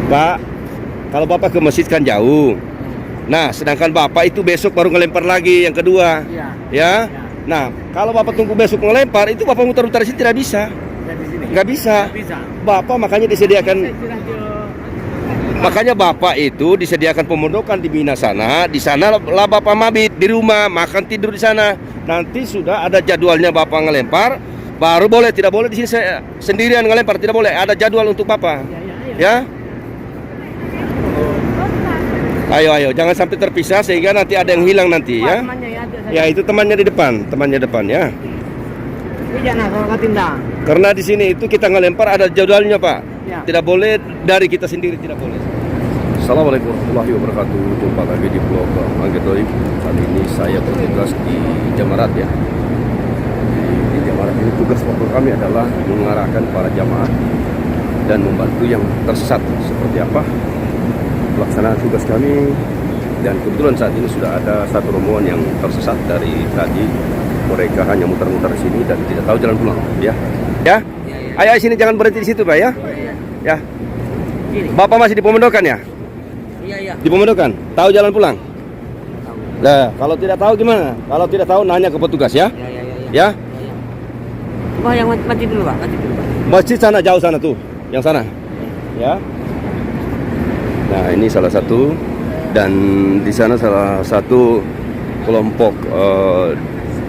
Pak, kalau Bapak ke masjid kan jauh. Nah, sedangkan Bapak itu besok baru ngelempar lagi yang kedua. Iya. Ya. Nah, kalau Bapak tunggu besok ngelempar, itu Bapak muter-muter di sini tidak bisa. Nggak bisa. Bapak makanya disediakan. Makanya Bapak itu disediakan pemondokan di Mina sana. Di sana lah Bapak mabit di rumah, makan tidur di sana. Nanti sudah ada jadwalnya Bapak ngelempar, baru boleh. Tidak boleh di sini saya sendirian ngelempar, tidak boleh. Ada jadwal untuk Bapak. Ya. Ayo, jangan sampai terpisah sehingga nanti ada yang hilang nanti ya. Ya itu temannya di depan, ya. Karena di sini itu kita ngelempar ada jadwalnya Pak. Ya. Tidak boleh dari kita sendiri, tidak boleh. Assalamualaikum warahmatullahi wabarakatuh. Jumpa lagi di vlog Angget Doib. Kali ini saya bertugas di Jamarat ya. Di Jamarat ini tugas pokok kami adalah mengarahkan para jamaah dan membantu yang tersesat. Seperti apa pelaksanaan tugas kami, dan kebetulan saat ini sudah ada satu rombongan yang tersesat dari tadi. Mereka hanya muter-muter di sini dan tidak tahu jalan pulang ya. Ayo sini, jangan berhenti di situ Pak ya. Ya. Bapak masih di pemondokan ya? Iya. Di pemondokan. Tahu jalan pulang? Nah, kalau tidak tahu gimana? Kalau tidak tahu nanya ke petugas ya. Ya. Wah, yang mati dulu Pak, Masjid sana, jauh sana tuh, yang sana. Ya. Nah, ini salah satu, dan di sana salah satu kelompok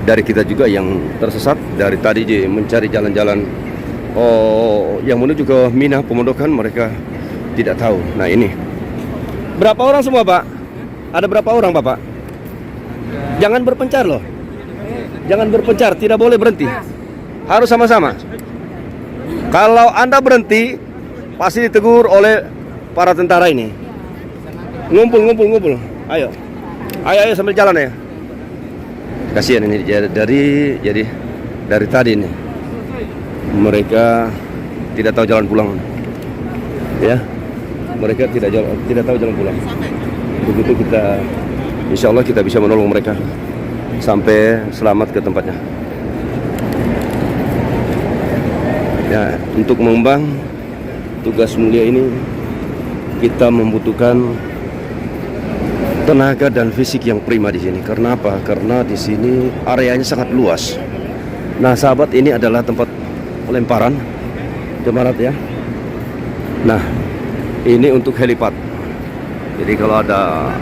dari kita juga yang tersesat dari tadi mencari jalan-jalan yang menuju ke Mina pemondokan. Mereka tidak tahu. Nah, ini berapa orang semua Pak? Ada berapa orang Bapak? Jangan berpencar loh. Jangan berpencar, tidak boleh berhenti. Harus sama-sama. Kalau Anda berhenti, pasti ditegur oleh para tentara ini. Ngumpul. Ayo sambil jalan ya. Kasihan ini jadi dari tadi nih mereka tidak tahu jalan pulang. Ya. Mereka tidak tahu jalan pulang. Begitu kita, insya Allah kita bisa menolong mereka sampai selamat ke tempatnya. Ya, untuk mengemban tugas mulia ini kita membutuhkan tenaga dan fisik yang prima di sini. Karena apa? Karena di sini areanya sangat luas. Nah, sahabat, ini adalah tempat pelemparan Jamarat ya. Nah, ini untuk helipad. Jadi kalau ada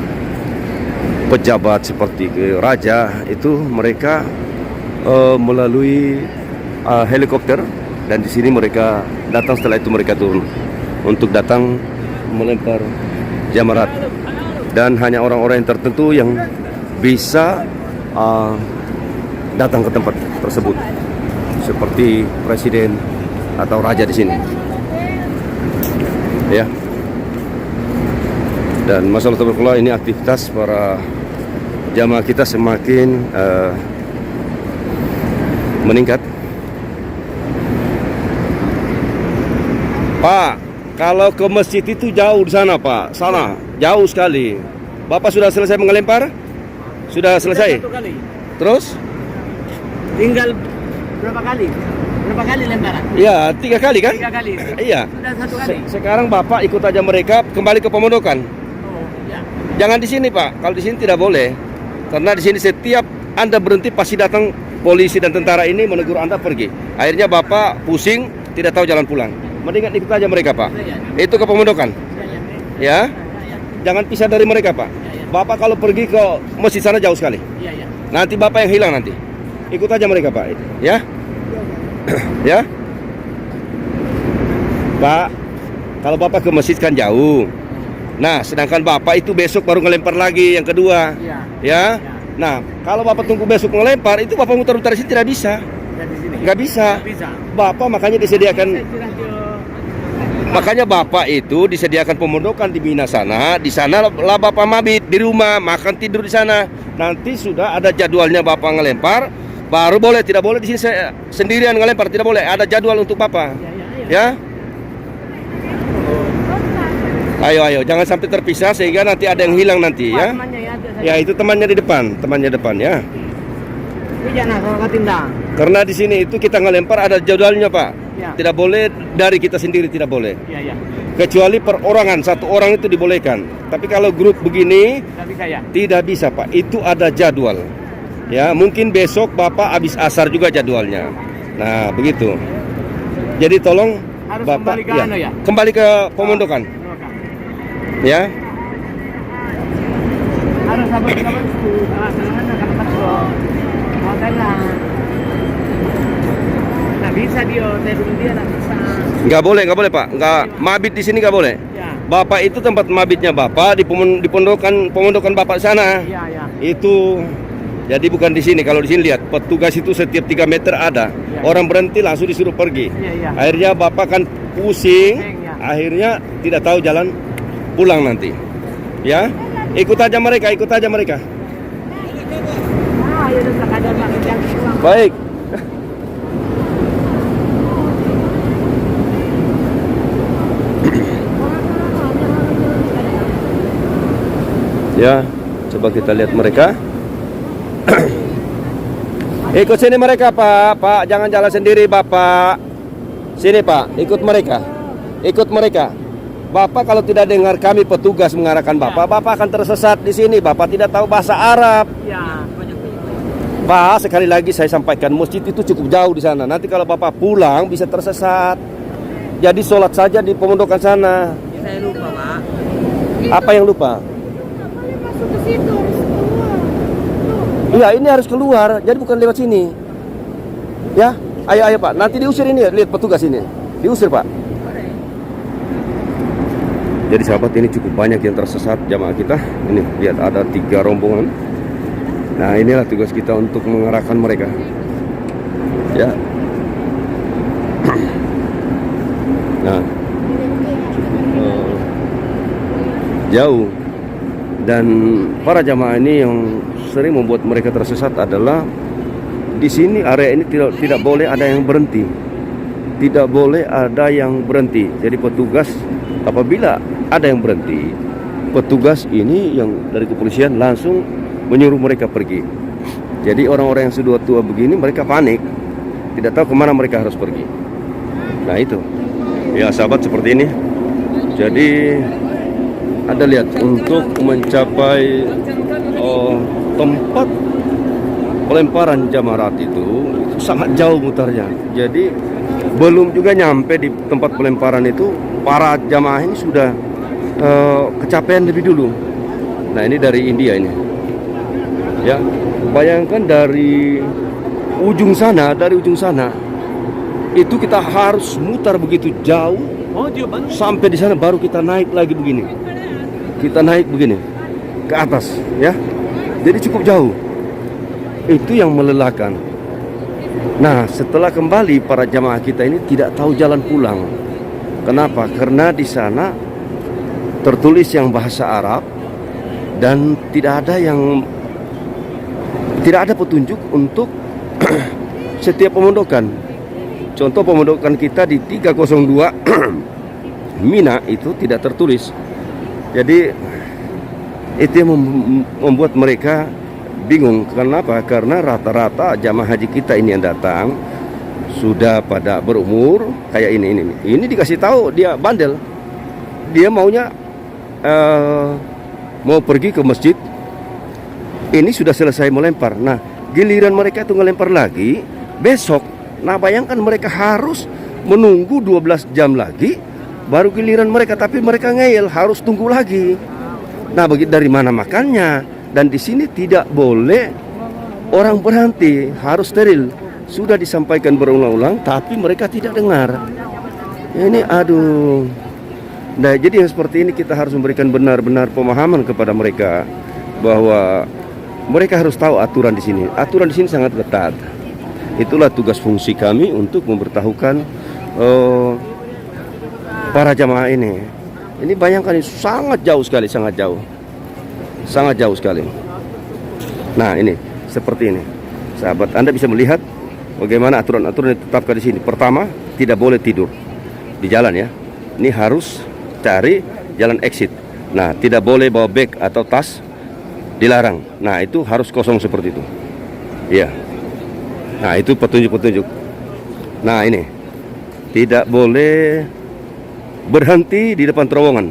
pejabat seperti raja itu mereka melalui helikopter, dan di sini mereka datang, setelah itu mereka turun untuk datang melempar jamarat. Dan hanya orang-orang yang tertentu yang bisa datang ke tempat tersebut, seperti presiden atau raja di sini. Ya. Dan masalah tabarakallah, ini aktivitas para jamaah kita semakin meningkat. Pak, kalau ke masjid itu jauh di sana Pak, sana jauh sekali. Bapak sudah selesai mengelempar? Sudah selesai? Satu kali. Terus? Tinggal berapa kali? Berapa kali lemparan? Iya, 3 kali kan? 3 kali. Iya. Sudah 1 kali. Sekarang Bapak ikut aja mereka kembali ke pemondokan. Oh, ya. Jangan di sini Pak. Kalau di sini tidak boleh. Karena di sini setiap Anda berhenti pasti datang polisi dan tentara ini menegur Anda pergi. Akhirnya Bapak pusing, tidak tahu jalan pulang. Mendingan ikut aja mereka Pak. Itu ke pemondokan. Ya. Jangan pisah dari mereka Pak. Bapak kalau pergi ke masjid sana jauh sekali. Iya. Nanti Bapak yang hilang nanti. Ikut aja mereka Pak. Ya. Ya. Pak, kalau Bapak ke masjid kan jauh. Nah, sedangkan Bapak itu besok baru ngelempar lagi yang kedua. Iya. Ya. Nah, kalau Bapak tunggu besok ngelempar, itu Bapak muter-muter di sini tidak bisa. Nggak bisa. Bapak makanya disediakan. Makanya Bapak itu disediakan pemondokan di Mina sana. Di sana lah Bapak mabit di rumah, makan tidur di sana. Nanti sudah ada jadwalnya Bapak ngelempar, baru boleh. Tidak boleh di sini saya sendirian ngelempar, tidak boleh. Ada jadwal untuk Bapak. Ya. Ayo, jangan sampai terpisah sehingga nanti ada yang hilang nanti ya. Ya, itu temannya di depan, ya. Karena Karena di sini itu kita ngelempar ada jadwalnya Pak. Ya. Tidak boleh dari kita sendiri, tidak boleh. Iya, iya. Kecuali perorangan, satu orang itu dibolehkan. Tapi kalau grup begini Tidak bisa ya? tidak bisa, Pak. Itu ada jadwal. Ya, mungkin besok Bapak habis asar juga jadwalnya. Nah, begitu. Jadi tolong Harus Bapak kembali ke anu ya? kembali ke pemondokan. Ya. Harus sabar-sabar itu. Nggak bisa dia, saya dulu dia nggak bisa. Nggak boleh Pak. Nggak mabit di sini nggak boleh. Ya, Bapak itu tempat mabitnya Bapak di pemondokan Bapak sana. iya, iya. Itu jadi bukan di sini. Kalau di sini lihat petugas itu setiap 3 meter ada. Ya. Orang berhenti langsung disuruh pergi. Iya, iya. Akhirnya Bapak kan pusing. Ya. Akhirnya tidak tahu jalan pulang nanti. Ya, ikut aja mereka, ikut aja mereka. Ah, ya udah ada pakai yang pulang. Baik. Ya, coba kita lihat mereka. Ikut sini mereka, Pak. Pak, jangan jalan sendiri, Bapak. Sini, Pak. Ikut mereka. Ikut mereka. Bapak kalau tidak dengar kami petugas mengarahkan Bapak, Bapak akan tersesat di sini. Bapak tidak tahu bahasa Arab. Ya. Pak, sekali lagi saya sampaikan, masjid itu cukup jauh di sana. Nanti kalau Bapak pulang bisa tersesat. Jadi sholat saja di pemondokan sana. Saya lupa, Pak. Apa yang lupa? Masuk ke situ harus keluar. Iya, ini harus keluar. Jadi bukan lewat sini. Ya, ayo Pak. Nanti diusir ini, lihat petugas ini. Diusir, Pak. Jadi sahabat, ini cukup banyak yang tersesat jamaah kita. Ini lihat ada 3 rombongan. Nah, inilah tugas kita untuk mengarahkan mereka. Ya. Nah, jauh. Dan para jamaah ini yang sering membuat mereka tersesat adalah di sini area ini tidak boleh ada yang berhenti. Tidak boleh ada yang berhenti. Jadi petugas apabila ada yang berhenti, petugas ini yang dari kepolisian langsung menyuruh mereka pergi. Jadi orang-orang yang sudah tua begini mereka panik, tidak tahu kemana mereka harus pergi. Nah itu, ya sahabat, seperti ini. Jadi Anda lihat untuk mencapai tempat pelemparan jamarat itu sangat jauh mutarnya. Jadi belum juga nyampe di tempat pelemparan itu, para jamaah ini sudah kecapean lebih dulu. Nah ini dari India ini. Ya, bayangkan dari ujung sana itu kita harus mutar begitu jauh sampai di sana baru kita naik lagi begini. Kita naik begini ke atas, ya. Jadi cukup jauh. Itu yang melelahkan. Nah, setelah kembali para jamaah kita ini tidak tahu jalan pulang. Kenapa? Karena di sana tertulis yang bahasa Arab dan tidak ada petunjuk untuk setiap pemondokan. Contoh pemondokan kita di 302 Mina itu tidak tertulis. Jadi itu yang membuat mereka bingung. Kenapa? Karena rata-rata jamaah haji kita ini yang datang sudah pada berumur kayak ini. Ini dikasih tahu dia bandel. Dia maunya mau pergi ke masjid. Ini sudah selesai melempar. Nah, giliran mereka itu ngelempar lagi besok. Nah, bayangkan mereka harus menunggu 12 jam lagi baru giliran mereka, tapi mereka ngeyel harus tunggu lagi. Nah, dari mana makannya? Dan di sini tidak boleh orang berhenti, harus steril. Sudah disampaikan berulang-ulang, tapi mereka tidak dengar. Ini aduh. Nah, jadi yang seperti ini kita harus memberikan benar-benar pemahaman kepada mereka bahwa mereka harus tahu aturan di sini. Aturan di sini sangat ketat. Itulah tugas fungsi kami untuk memberitahukan para jamaah ini. Ini bayangkan, ini sangat jauh sekali, sangat jauh sekali. Nah, ini seperti ini, sahabat. Anda bisa melihat bagaimana aturan-aturan yang ditetapkan di sini. Pertama, tidak boleh tidur di jalan, ya. Ini harus cari jalan exit. Nah, tidak boleh bawa bag atau tas, dilarang. Nah, itu harus kosong seperti itu. Iya. Nah, itu petunjuk-petunjuk. Nah, ini tidak boleh berhenti di depan terowongan.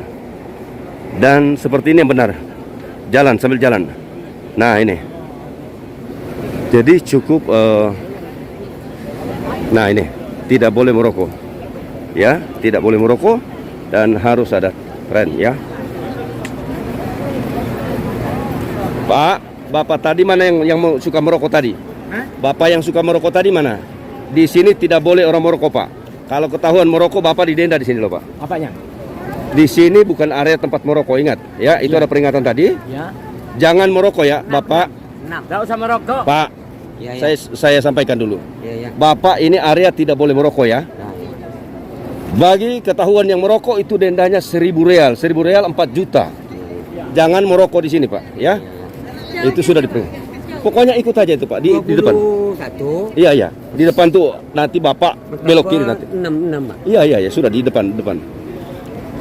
Dan seperti ini yang benar, jalan sambil jalan. Nah ini, jadi cukup nah ini, tidak boleh merokok, ya, tidak boleh merokok dan harus ada rem, ya. Pak, Bapak tadi mana yang suka merokok tadi? Hah? Bapak yang suka merokok tadi mana? Di sini tidak boleh orang merokok, Pak. Kalau ketahuan merokok, Bapak didenda di sini loh, Pak. Apanya? Di sini bukan area tempat merokok, ingat, ya. Itu ada peringatan tadi. Ya. Jangan merokok ya, Bapak. Nggak usah merokok. Pak, Ya, saya sampaikan dulu. Ya. Bapak, ini area tidak boleh merokok ya. Bagi ketahuan yang merokok itu dendanya 1.000 real. 1.000 real 4 juta. Jangan merokok di sini, Pak, ya. Itu sudah diperingatkan. Pokoknya ikut aja itu, Pak, di depan. 21. Iya, di depan tuh nanti Bapak belok kiri nanti. 66. Iya, sudah di depan.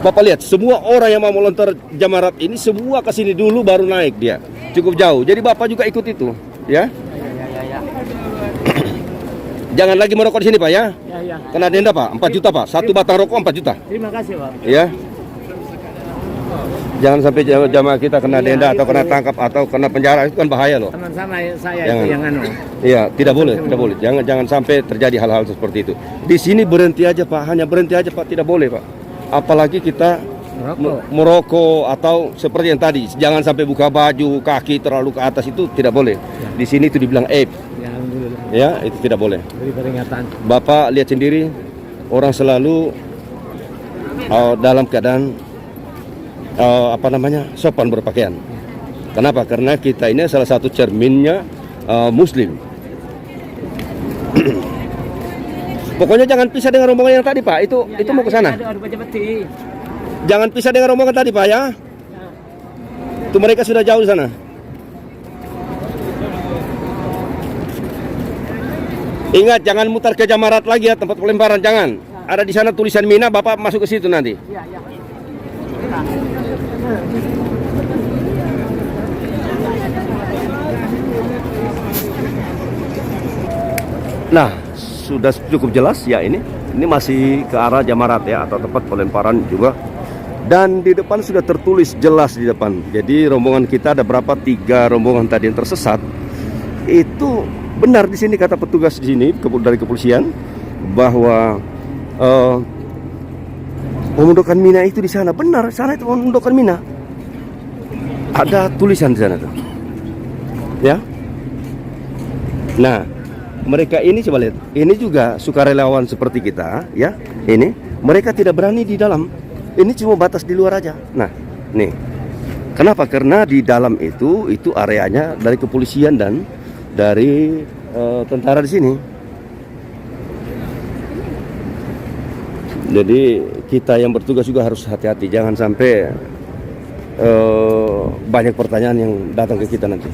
Bapak lihat, semua orang yang mau melontar jamarat ini semua ke sini dulu baru naik dia. Cukup jauh. Jadi Bapak juga ikut itu, ya. Ya. Jangan lagi merokok di sini, Pak, ya. Ya. Kena denda, Pak, 4 juta, Pak. Satu batang rokok 4 juta. Terima kasih, Pak. Ya. Jangan sampai jamaah kita kena denda atau kena tangkap atau kena penjara, itu kan bahaya loh. Teman sama saya Jangan. itu yang anu. Iya, tidak boleh. Jangan sampai terjadi hal-hal seperti itu. Di sini berhenti aja, Pak. Hanya berhenti aja, Pak. Tidak boleh, Pak. Apalagi kita merokok atau seperti yang tadi, jangan sampai buka baju, kaki terlalu ke atas, itu tidak boleh. Di sini itu dibilang aib. Ya, alhamdulillah. Ya, itu tidak boleh. Beri peringatan. Bapak lihat sendiri, orang selalu dalam keadaan sopan berpakaian. Kenapa? Karena kita ini salah satu cerminnya Muslim. Pokoknya jangan pisah dengan rombongan yang tadi, Pak. Itu mau ke sana. Jangan pisah dengan rombongan tadi, Pak, ya. Itu mereka sudah jauh di sana. Ingat, jangan mutar ke jamarat lagi ya, tempat pelemparan, jangan. Ada di sana tulisan Mina, Bapak masuk ke situ nanti. Ya. Nah, sudah cukup jelas ya ini. Ini masih ke arah jamarat ya, atau tempat pelemparan juga. Dan di depan sudah tertulis jelas di depan. Jadi rombongan kita ada berapa? 3 rombongan tadi yang tersesat. Itu benar di sini kata petugas di sini dari kepolisian bahwa pemondokan Mina itu di sana. Benar, sana itu pemondokan Mina. Ada tulisan di sana tuh. Ya. Nah, mereka ini coba lihat. Ini juga sukarelawan seperti kita, ya. Ini mereka tidak berani di dalam. Ini cuma batas di luar aja. Nah, nih. Kenapa? Karena di dalam itu areanya dari kepolisian dan dari tentara di sini. Jadi kita yang bertugas juga harus hati-hati, jangan sampai banyak pertanyaan yang datang ke kita nanti.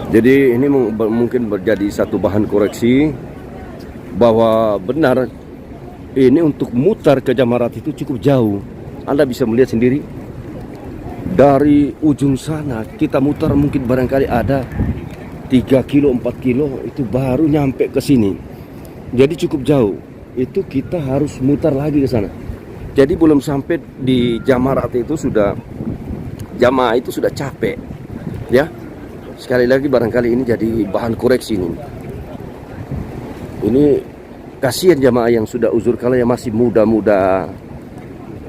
Jadi ini mungkin menjadi satu bahan koreksi bahwa benar ini untuk mutar ke jamarat itu cukup jauh. Anda bisa melihat sendiri dari ujung sana kita mutar mungkin barangkali ada 3 kilo 4 kilo itu baru nyampe ke sini. Jadi cukup jauh. Itu kita harus mutar lagi ke sana. Jadi belum sampai di jamarat itu jamaah itu sudah capek. Ya. Sekali lagi barangkali ini jadi bahan koreksi ini. Ini kasihan jamaah yang sudah uzur, kalau yang masih muda-muda.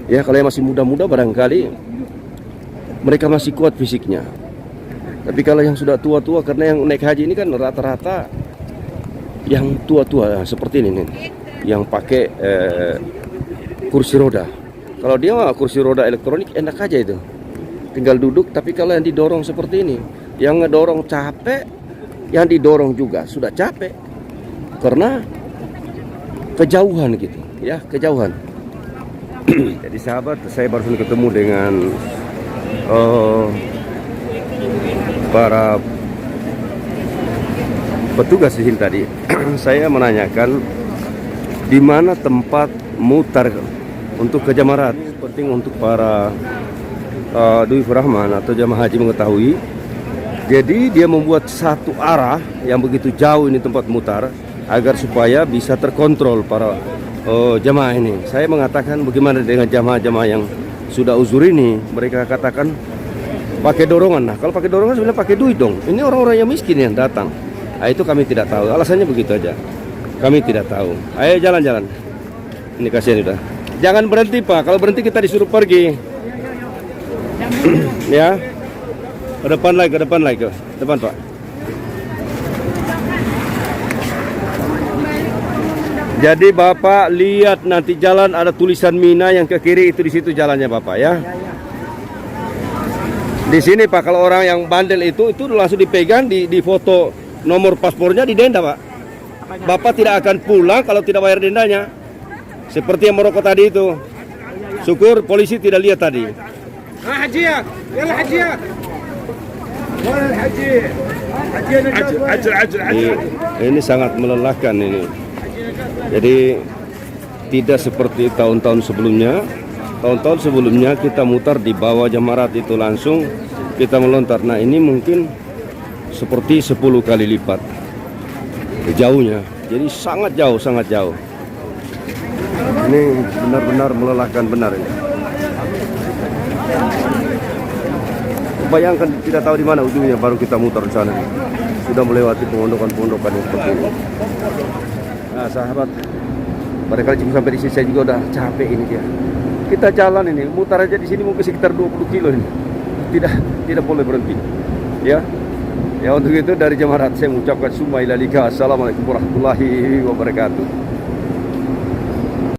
Ya, kalau yang masih muda-muda barangkali mereka masih kuat fisiknya. Tapi kalau yang sudah tua-tua, karena yang naik haji ini kan rata-rata yang tua-tua seperti ini nih, yang pakai kursi roda. Kalau dia mah kursi roda elektronik enak aja itu, tinggal duduk. Tapi kalau yang didorong seperti ini, yang ngedorong capek, yang didorong juga sudah capek karena kejauhan gitu, ya, kejauhan. Jadi sahabat, saya baru ketemu dengan para petugas di sini tadi. Saya menanyakan di mana tempat mutar untuk ke jamarat. Penting untuk para Dwi Rahman atau jamaah haji mengetahui Jadi dia membuat satu arah yang begitu jauh ini tempat mutar agar supaya bisa terkontrol para jamaah ini. Saya mengatakan bagaimana dengan jamaah-jamaah yang sudah uzur ini? Mereka katakan pakai dorongan. Nah, kalau pakai dorongan sebenarnya pakai duit dong. Ini orang-orang yang miskin yang datang. Nah, itu kami tidak tahu. Alasannya begitu aja. Kami tidak tahu. Ayo jalan-jalan. Ini kasihan udah. Jangan berhenti Pak. Kalau berhenti kita disuruh pergi. Ya. Ke depan lagi, ke depan lagi, ke depan Pak. Jadi Bapak lihat nanti jalan ada tulisan Mina yang ke kiri itu di situ jalannya Bapak ya. Di sini Pak kalau orang yang bandel itu langsung dipegang di foto nomor paspornya didenda Pak. Bapak tidak akan pulang kalau tidak bayar dendanya. Seperti yang merokok tadi itu. Syukur polisi tidak lihat tadi. Haji ya, haji ya. Ini sangat melelahkan ini. Jadi tidak seperti tahun-tahun sebelumnya. Tahun-tahun sebelumnya kita mutar di bawah Jamarat itu langsung kita melontar. Nah ini mungkin seperti 10 kali lipat jauhnya. Jadi sangat jauh, sangat jauh. Ini benar-benar melelahkan benar ini. Bayangkan tidak tahu di mana ujungnya baru kita mutar di sana. Sudah melewati pemondokan-pemondokan yang seperti ini. Nah sahabat, barangkali cuma sampai di sini saya juga udah capek ini dia. Kita jalan ini, mutar aja di sini mungkin sekitar 20 kilo ini. Tidak boleh berhenti. Ya. Ya untuk itu dari Jamarat saya mengucapkan summa ilalika. Assalamualaikum warahmatullahi wabarakatuh.